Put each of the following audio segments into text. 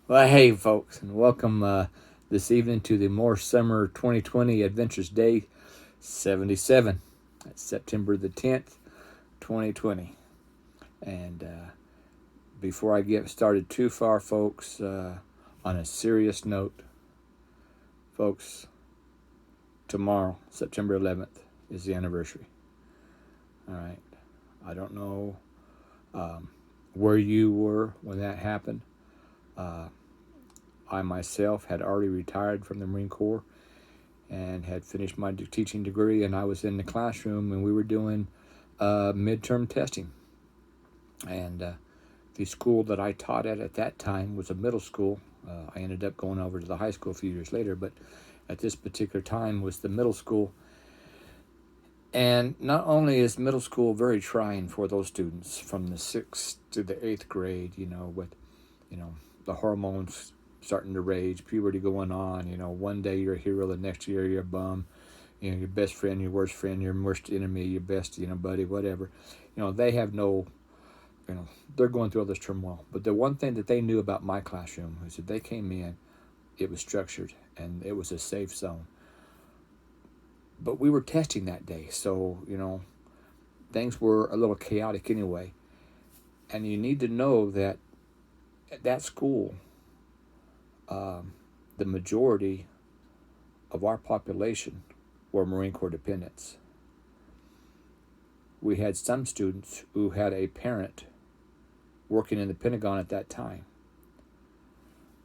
Well, hey, folks, and welcome this evening to the More Summer 2020 Adventures Day 77. That's September the 10th, 2020. And before I get started too far, folks, on a serious note, folks, tomorrow, September 11th, is the anniversary. All right. I don't know where you were when that happened. Uh, I myself had already retired from the Marine Corps and had finished my teaching degree, and I was in the classroom and we were doing midterm testing. And the school that I taught at that time was a middle school. I ended up going over to the high school a few years later, but at this particular time was the middle school. And not only is middle school very trying for those students from the 6th to the 8th grade, with, the hormones starting to rage, puberty going on, one day you're a hero, the next year you're a bum, your best friend, your worst friend, your worst enemy, your best, buddy, whatever. They have no, they're going through all this turmoil. But the one thing that they knew about my classroom is that they came in, it was structured and it was a safe zone. But we were testing that day, so, things were a little chaotic anyway. And you need to know that at that school, the majority of our population were Marine Corps dependents. We had some students who had a parent working in the Pentagon at that time.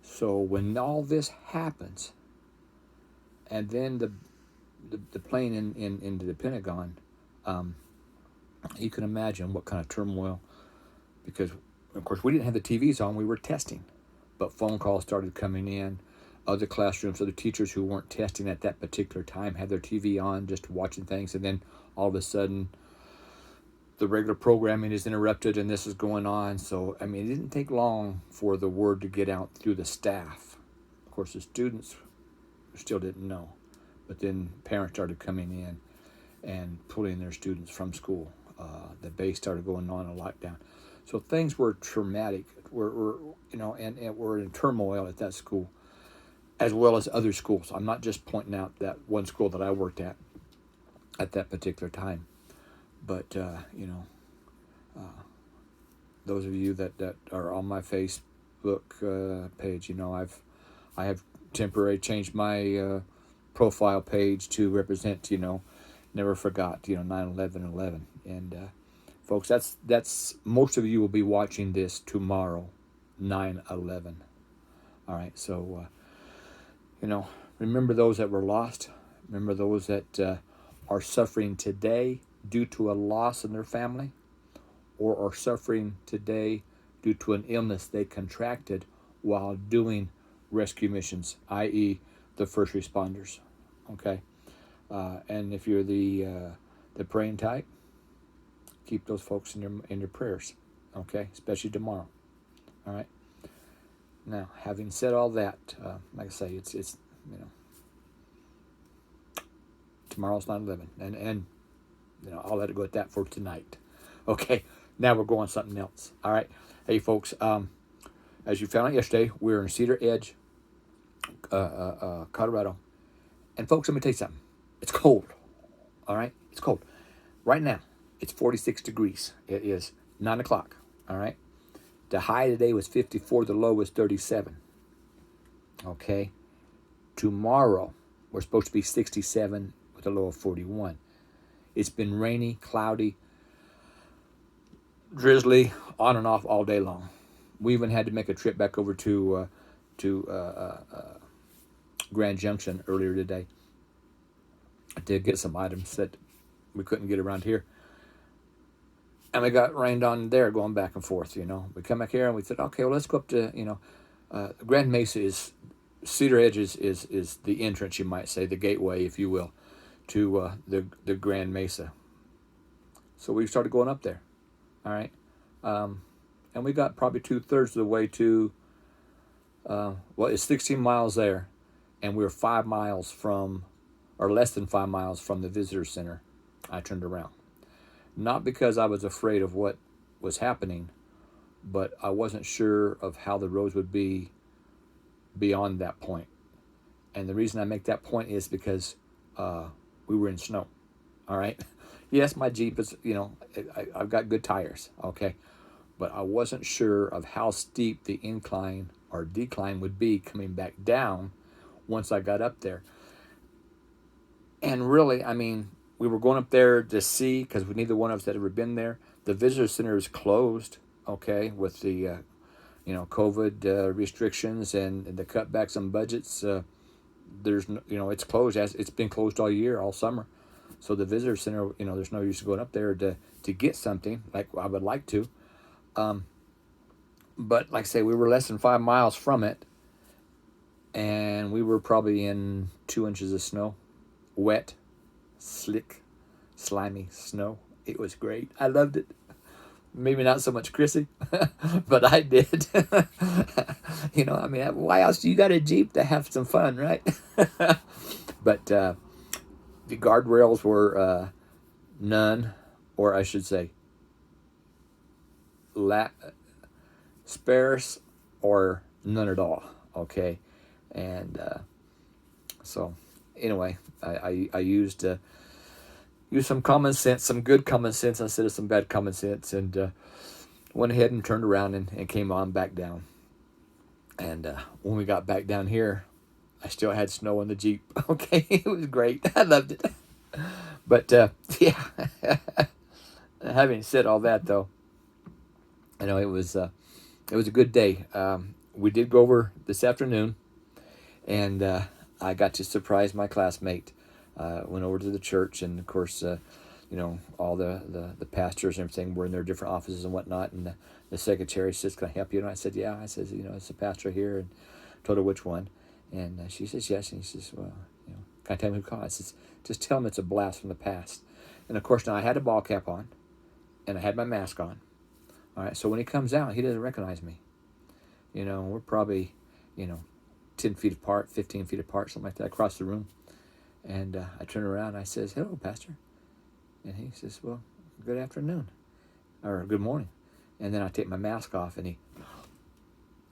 So when all this happens, and then the plane into the Pentagon, you can imagine what kind of turmoil, because of course we didn't have the TVs on, we were testing, but phone calls started coming in. Other classrooms, other teachers who weren't testing at that particular time had their TV on, just watching things, and then all of a sudden the regular programming is interrupted and this is going on. So it didn't take long for the word to get out through the staff. Of course, the students still didn't know, but then parents started coming in and pulling their students from school. The base started going on a lockdown, so things were traumatic. And we're in turmoil at that school, as well as other schools. I'm not just pointing out that one school that I worked at that particular time, but those of you that are on my Facebook page, I have temporarily changed my profile page to represent, never forgot, 9/11/11. And folks, that's most of you will be watching this tomorrow, 9/11. All right, so remember those that were lost. Remember those that are suffering today due to a loss in their family, or are suffering today due to an illness they contracted while doing rescue missions, i.e., the first responders. Okay, and if you're the praying type, keep those folks in your prayers. Okay, especially tomorrow. All right. Now, having said all that, like I say, it's tomorrow's 9/11, and I'll let it go at that for tonight. Okay, now we're going something else. All right, hey folks, as you found out yesterday, we're in Cedar Edge, Colorado, and folks, let me tell you something. It's cold. All right, it's cold. Right now, it's 46 degrees. It is 9 o'clock. All right, the high today was 54. The low was 37. Okay, tomorrow we're supposed to be 67 with a low of 41. It's been rainy, cloudy, drizzly, on and off all day long. We even had to make a trip back over to Grand Junction earlier today to get some items that we couldn't get around here. And we got rained on there going back and forth, We come back here and we said, okay, well, let's go up to, Grand Mesa is, Cedar Edge is the entrance, you might say, the gateway, if you will, to the Grand Mesa. So we started going up there, all right? And we got probably 2/3 of the way to, it's 16 miles there, and we were 5 miles from, or less than 5 miles from the visitor center. I turned around. Not because I was afraid of what was happening, but I wasn't sure of how the roads would be beyond that point. And the reason I make that point is because we were in snow. All right. Yes, my Jeep is, I've got good tires. Okay. But I wasn't sure of how steep the incline or decline would be coming back down once I got up there. And really, I mean, we were going up there to see, because neither one of us had ever been there. The visitor center is closed, okay, with the, COVID restrictions and the cutbacks on budgets. There's, it's closed. It's been closed all year, all summer. So the visitor center, there's no use going up there to get something like I would like to. But like I say, we were less than 5 miles from it, and we were probably in 2 inches of snow. Wet, slick, slimy snow. It was great. I loved it. Maybe not so much Chrissy, but I did. Why else do you got a Jeep to have some fun, right? But the guardrails were none, or I should say, sparse or none at all. Okay, and so anyway, I used some common sense, some good common sense instead of some bad common sense, and went ahead and turned around and came on back down. And when we got back down here, I still had snow in the Jeep. Okay, it was great. I loved it. But yeah, having said all that, though, it was a good day. We did go over this afternoon, and I got to surprise my classmate. Went over to the church, and of course, all the pastors and everything were in their different offices and whatnot. And the secretary says, "Can I help you?" And I said, "Yeah." I says, "It's a pastor here," and told her which one. And she says, "Yes." And he says, "Well, can I tell him who called?" I says, "Just tell him it's a blast from the past." And of course, now I had a ball cap on, and I had my mask on. All right, so when he comes out, he doesn't recognize me. We're probably, 10 feet apart, 15 feet apart, something like that, across the room. And I turn around and I says, "Hello, Pastor." And he says, "Well, good afternoon," or "Good morning." And then I take my mask off, and he,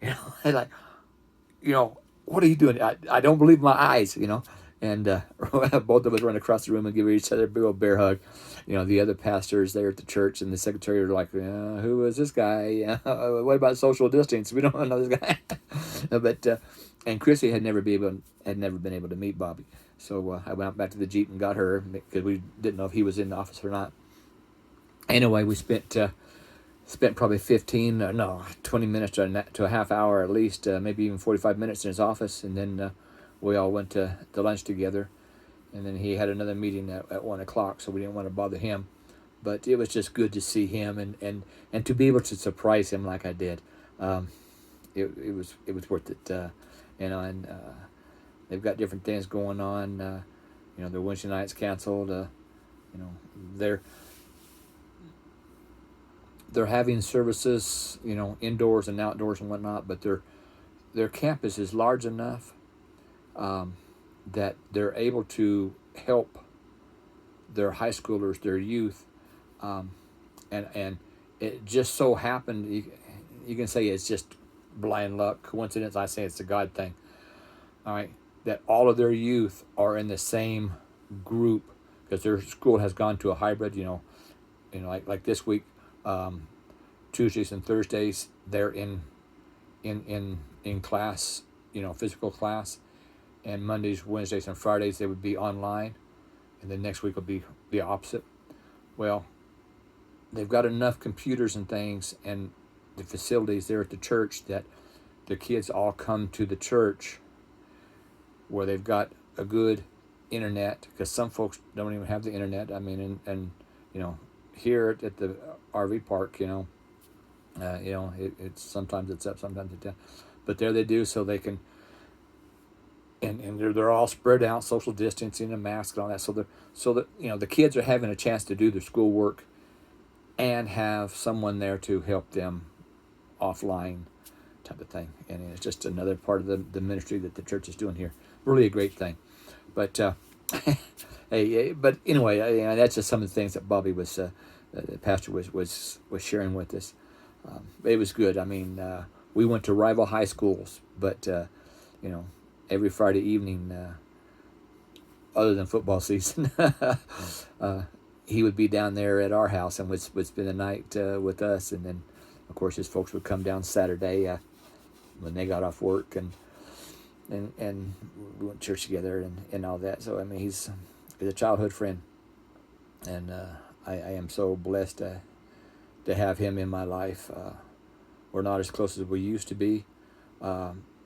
I like, "What are you doing?" I don't believe my eyes, And both of us run across the room and give each other a big old bear hug. The other pastors there at the church and the secretary are like, "Who is this guy? What about social distance? We don't know this guy." But and Chrissy had never been able to meet Bobby. So I went back to the Jeep and got her because we didn't know if he was in the office or not. Anyway, we spent probably 20 minutes to a half hour at least, maybe even 45 minutes in his office, and then we all went to lunch together. And then he had another meeting at 1 o'clock, so we didn't want to bother him. But it was just good to see him and to be able to surprise him like I did. It was worth it, and they've got different things going on. Their Wednesday nights canceled. They're having services, indoors and outdoors and whatnot. But their campus is large enough that they're able to help their high schoolers, their youth, and it just so happened. You can say it's just blind luck, coincidence. I say it's a God thing. All right, that all of their youth are in the same group because their school has gone to a hybrid. Like this week, Tuesdays and Thursdays they're in class, physical class, and Mondays, Wednesdays, and Fridays they would be online, and then next week will be the opposite. Well, they've got enough computers and things and the facilities there at the church that the kids all come to the church where they've got a good internet, because some folks don't even have the internet. I mean, and here at the RV park, it's sometimes it's up, sometimes it's down, but there they do, so they can. And they're all spread out, social distancing and masks and all that. So that the kids are having a chance to do their schoolwork and have someone there to help them offline, type of thing. And it's just another part of the ministry that the church is doing here. Really a great thing. But but anyway, that's just some of the things that Bobby was, the pastor was sharing with us. It was good. I mean, we went to rival high schools, but every Friday evening, other than football season, he would be down there at our house and would spend the night with us. And then, of course, his folks would come down Saturday when they got off work, and we went to church together and all that. So, I mean, he's a childhood friend. And I am so blessed to have him in my life. We're not as close as we used to be,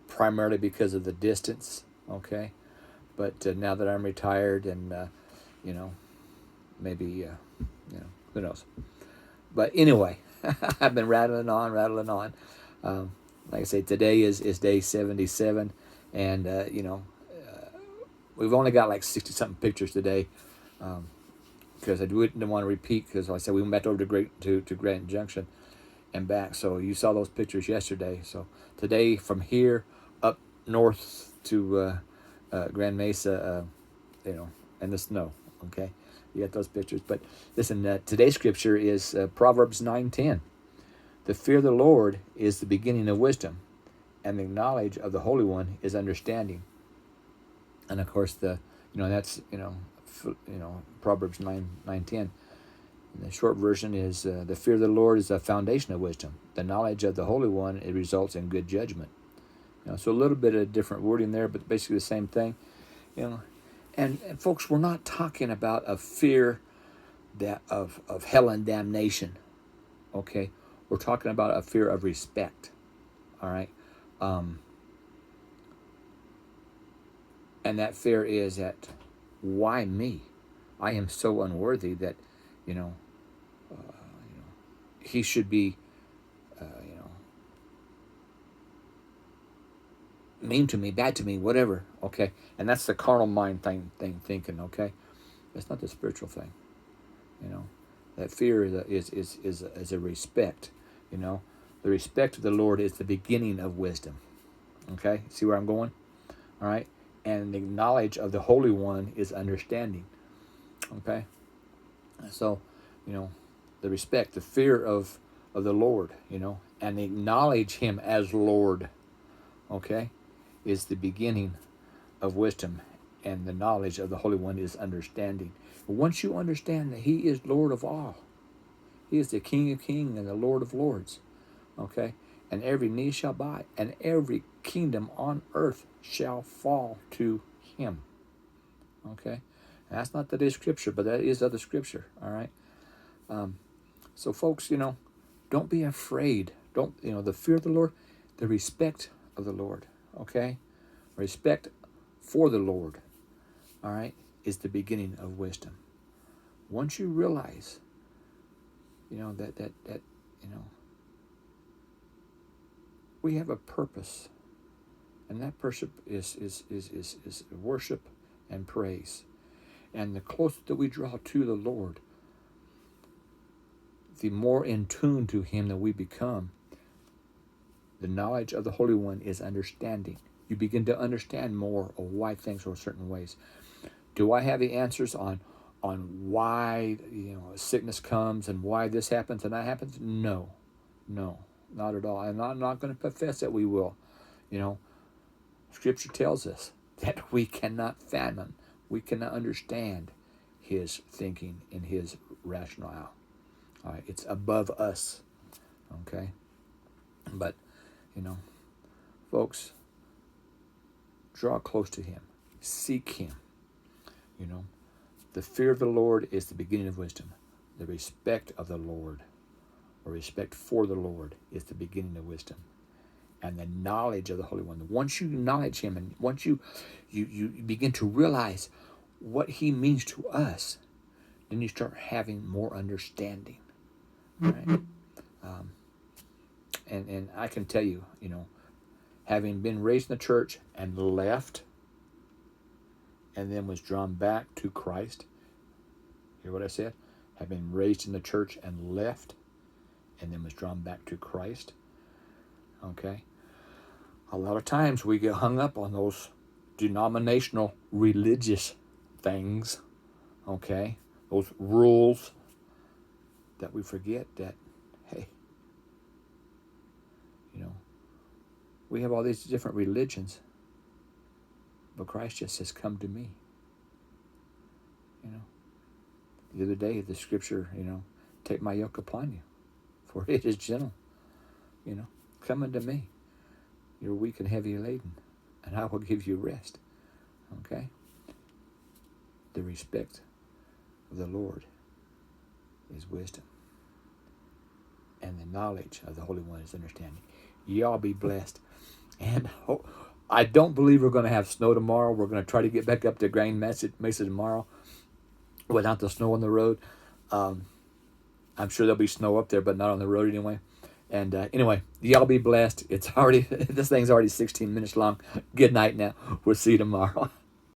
primarily because of the distance, okay? But now that I'm retired and, maybe, who knows. But anyway, I've been rattling on. Like I say, today is day 77, and, we've only got like 60-something pictures today, because I didn't want to repeat, because like I said, we went back over to Grant Junction and back. So you saw those pictures yesterday. So today, from here up north to Grand Mesa, and the snow. Okay, you got those pictures. But listen, today's scripture is Proverbs 9:10. The fear of the Lord is the beginning of wisdom, and the knowledge of the Holy One is understanding. And of course, that's Proverbs 9:10. The short version is the fear of the Lord is the foundation of wisdom. The knowledge of the Holy One, it results in good judgment. So a little bit of different wording there, but basically the same thing. And folks, we're not talking about a fear of hell and damnation. Okay, we're talking about a fear of respect. All right, and that fear is that, why me? I am so unworthy that, he should be, mean to me, bad to me, whatever. Okay, and that's the carnal mind thinking. Okay, it's not the spiritual thing. That fear is a respect. The respect of the Lord is the beginning of wisdom. Okay, see where I'm going? All right, and the knowledge of the Holy One is understanding. Okay, so the respect, the fear of the Lord, and acknowledge Him as Lord. Okay, is the beginning of wisdom, and the knowledge of the Holy One is understanding. Once you understand that He is Lord of all, He is the King of kings and the Lord of lords, okay, and every knee shall bow, and every kingdom on earth shall fall to Him, okay. And that's not today's scripture, but that is other scripture, all right. So folks, don't be afraid. Don't, the fear of the Lord, the respect of the Lord, okay? Respect for the Lord, all right, is the beginning of wisdom. Once you realize, that we have a purpose, and that purpose is worship and praise. And the closer that we draw to the Lord, the more in tune to Him that we become. The knowledge of the Holy One is understanding. You begin to understand more of why things are certain ways. Do I have the answers on why sickness comes and why this happens and that happens? No, not at all. I'm not going to profess that we will. Scripture tells us that we cannot fathom, we cannot understand His thinking and His rationale. All right, it's above us. Okay, but folks, draw close to Him, seek Him. The fear of the Lord is the beginning of wisdom. The respect of the Lord, or respect for the Lord, is the beginning of wisdom. And the knowledge of the Holy One. Once you acknowledge Him, and once you begin to realize what He means to us, then you start having more understanding. Right? And I can tell you, having been raised in the church and left, and then was drawn back to Christ. Hear what I said? Have been raised in the church and left, and then was drawn back to Christ. Okay? A lot of times we get hung up on those denominational religious things. Okay? Those rules, that we forget that, hey, we have all these different religions, But Christ just says, come to me. You know, the other day, the scripture, take my yoke upon you, for it is gentle. Come unto me. You're weak and heavy laden, and I will give you rest. Okay? The respect of the Lord is wisdom, and the knowledge of the Holy One is understanding. Y'all be blessed. And I don't believe we're going to have snow tomorrow. We're going to try to get back up to Grand Mesa tomorrow without the snow on the road. I'm sure there'll be snow up there, but not on the road anyway. And anyway, y'all be blessed. This thing's already 16 minutes long. Good night now. We'll see you tomorrow.